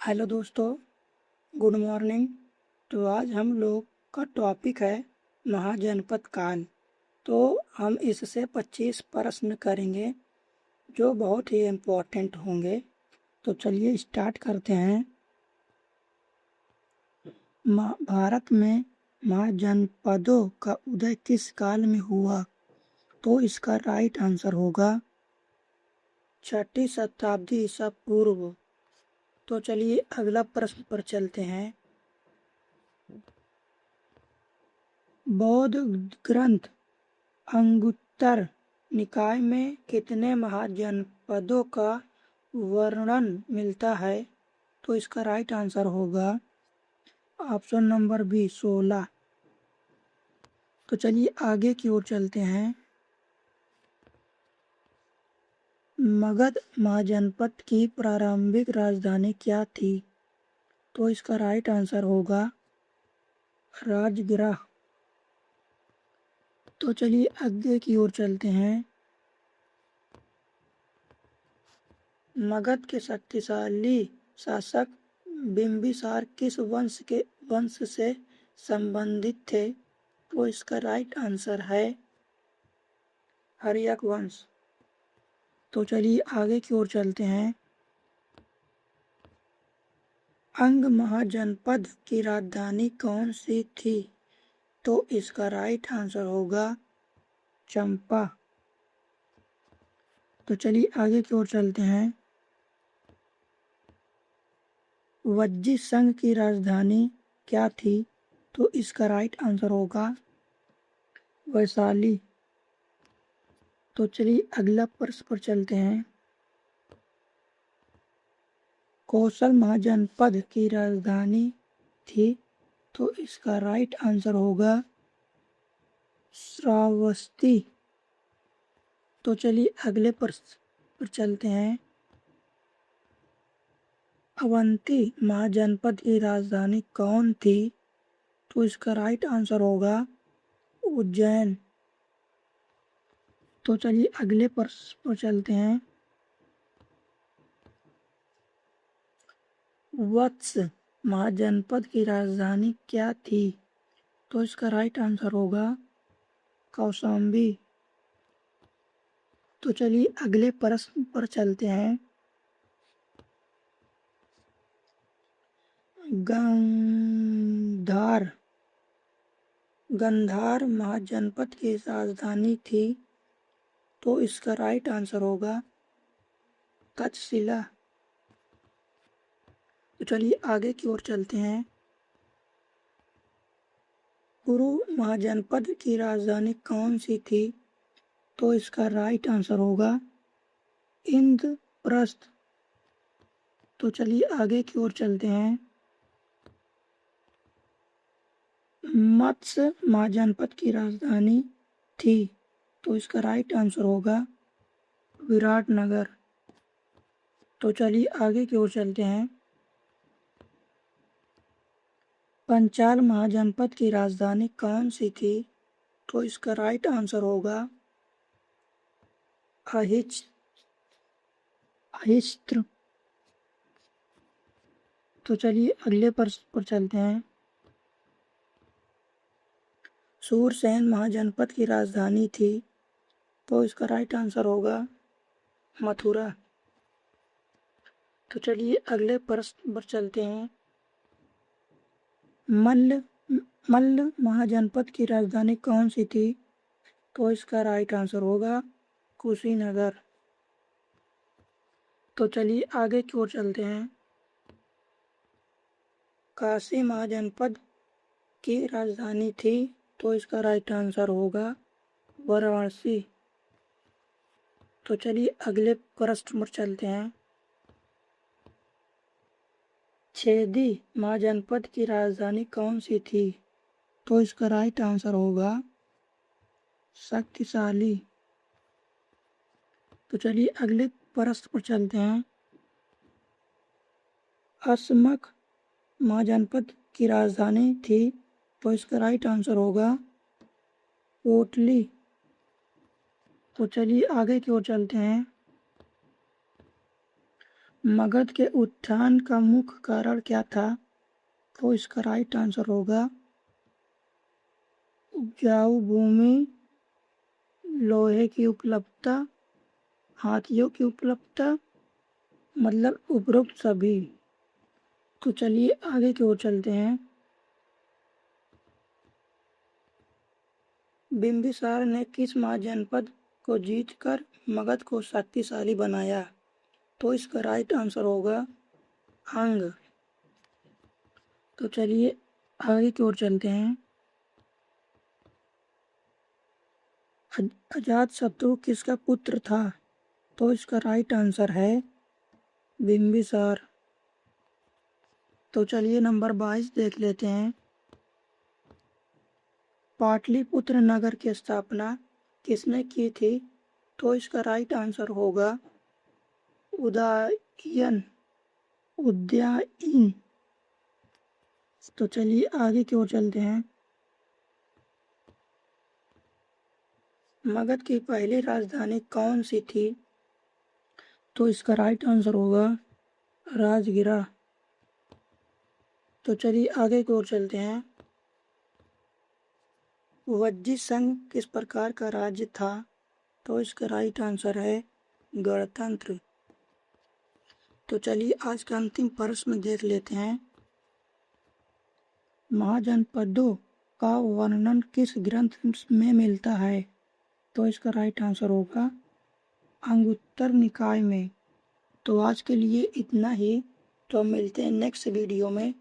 Hello दोस्तों, good morning. तो आज हम लोग का टॉपिक है महाजनपद काल। तो हम इससे 25 प्रश्न करेंगे जो बहुत ही इम्पोर्टेंट होंगे। तो चलिए स्टार्ट करते हैं। भारत में महाजनपदों का उदय किस काल में हुआ? तो इसका राइट आंसर होगा 6ठी शताब्दी ईसा पूर्व। तो चलिए अगला प्रश्न पर चलते हैं। बौद्ध ग्रंथ अंगुत्तर निकाय में कितने महाजनपदों का वर्णन मिलता है? तो इसका राइट आंसर होगा ऑप्शन नंबर बी 16। तो चलिए आगे की ओर चलते हैं। मगध महाजनपद की प्रारंभिक राजधानी क्या थी? तो इसका राइट आंसर होगा राजगृह। तो चलिए आगे की ओर चलते हैं। मगध के शक्तिशाली शासक बिंबिसार किस वंश से संबंधित थे? तो इसका राइट आंसर है हर्यक वंश। तो चलिए आगे की ओर चलते हैं। अंग महाजनपद की राजधानी कौन सी थी? तो इसका राइट आंसर होगा चंपा। तो चलिए आगे की ओर चलते हैं। वज्जी संघ की राजधानी क्या थी? तो इसका राइट आंसर होगा वैशाली। तो चलिए अगला प्रश्न पर चलते हैं। कौशल महाजनपद की राजधानी थी। तो इसका राइट आंसर होगा श्रावस्ती। तो चलिए अगले प्रश्न पर चलते हैं। अवंती महाजनपद की राजधानी कौन थी? तो इसका राइट आंसर होगा उज्जैन। तो चलिए अगले प्रश्न पर चलते हैं। वत्स महाजनपद की राजधानी क्या थी? तो इसका राइट आंसर होगा कौशाम्बी। तो चलिए अगले प्रश्न पर चलते हैं। गंधार महाजनपद की राजधानी थी। तो इसका राइट आंसर होगा तक्षशिला। तो चलिए आगे की ओर चलते हैं। कुरु महाजनपद की राजधानी कौन सी थी? तो इसका राइट आंसर होगा इंद्रप्रस्थ। तो चलिए आगे की ओर चलते हैं। मत्स्य महाजनपद की राजधानी थी। तो इसका राइट आंसर होगा विराटनगर। तो चलिए आगे की ओर चलते हैं। पंचाल महाजनपद की राजधानी कौन सी थी? तो इसका राइट आंसर होगा अहिच्त्र। तो चलिए अगले प्रश्न पर चलते हैं। सूरसेन महाजनपद की राजधानी थी। तो इसका राइट आंसर होगा मथुरा। तो चलिए अगले प्रश्न पर चलते हैं। मल्ल महाजनपद की राजधानी कौन सी थी? तो इसका राइट आंसर होगा कुशीनगर। तो चलिए आगे की ओर चलते हैं। काशी महाजनपद की राजधानी थी। तो इसका राइट आंसर होगा वाराणसी। तो चलिए अगले प्रश्न पर चलते हैं। छेदी महाजनपद की राजधानी कौन सी थी? तो इसका राइट आंसर होगा शक्तिशाली। तो चलिए अगले प्रश्न पर चलते हैं। असमक महाजनपद की राजधानी थी। तो इसका राइट आंसर होगा कोटली। तो चलिए आगे की ओर चलते हैं। मगध के उत्थान का मुख्य कारण क्या था? तो इसका राइट आंसर होगा उपजाऊ भूमि, लोहे की उपलब्धता, हाथियों की उपलब्धता, मतलब उपरोक्त सभी। तो चलिए आगे की ओर चलते हैं। बिंबिसार ने किस महाजनपद को जीतकर मगध को शक्तिशाली बनाया? तो इसका राइट आंसर होगा अंग। तो चलिए आगे की ओर चलते हैं। अजातशत्रु किसका पुत्र था? तो इसका राइट आंसर है बिंबिसार। तो चलिए नंबर 22 देख लेते हैं। पाटलिपुत्र नगर की स्थापना किसने की थी? तो इसका राइट आंसर होगा उदयन उदयन। तो चलिए आगे की ओर चलते हैं। मगध की पहली राजधानी कौन सी थी? तो इसका राइट आंसर होगा राजगिरा। तो चलिए आगे की ओर चलते हैं। वज्जी संघ किस प्रकार का राज्य था? तो इसका राइट आंसर है गणतंत्र। तो चलिए आज का अंतिम प्रश्न देख लेते हैं। महाजनपदों का वर्णन किस ग्रंथ में मिलता है? तो इसका राइट आंसर होगा अंगुत्तर निकाय में। तो आज के लिए इतना ही। तो मिलते हैं नेक्स्ट वीडियो में।